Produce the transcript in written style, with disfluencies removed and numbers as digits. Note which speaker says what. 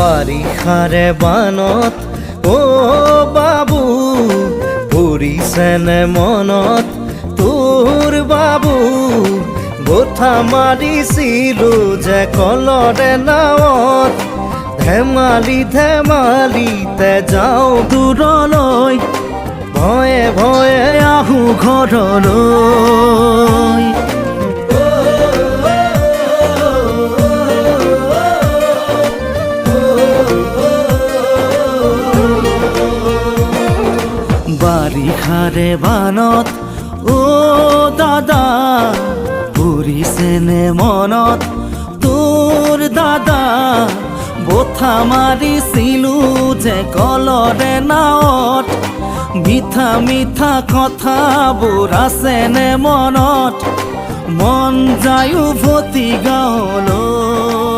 Speaker 1: বাৰিষাৰে বানত অ বাবু পৰিছেনে মনত তোৰ বাবু গোঠা মাৰিছিলো যে কলৰে নাৱত ধেমালি ধেমালিতে যাওঁ দূৰলৈ ভয়ে ভয়ে আহোঁ ঘৰলৈ বাৰিষাৰে বানত অ দাদা পৰিছেনে মনত তোৰ দাদা বঠা মাৰিছিলো যে কলৰে নাৱত মিঠা মিঠা কথাবোৰ আছেনে মনত মন যায় উভতি গাঁৱলৈ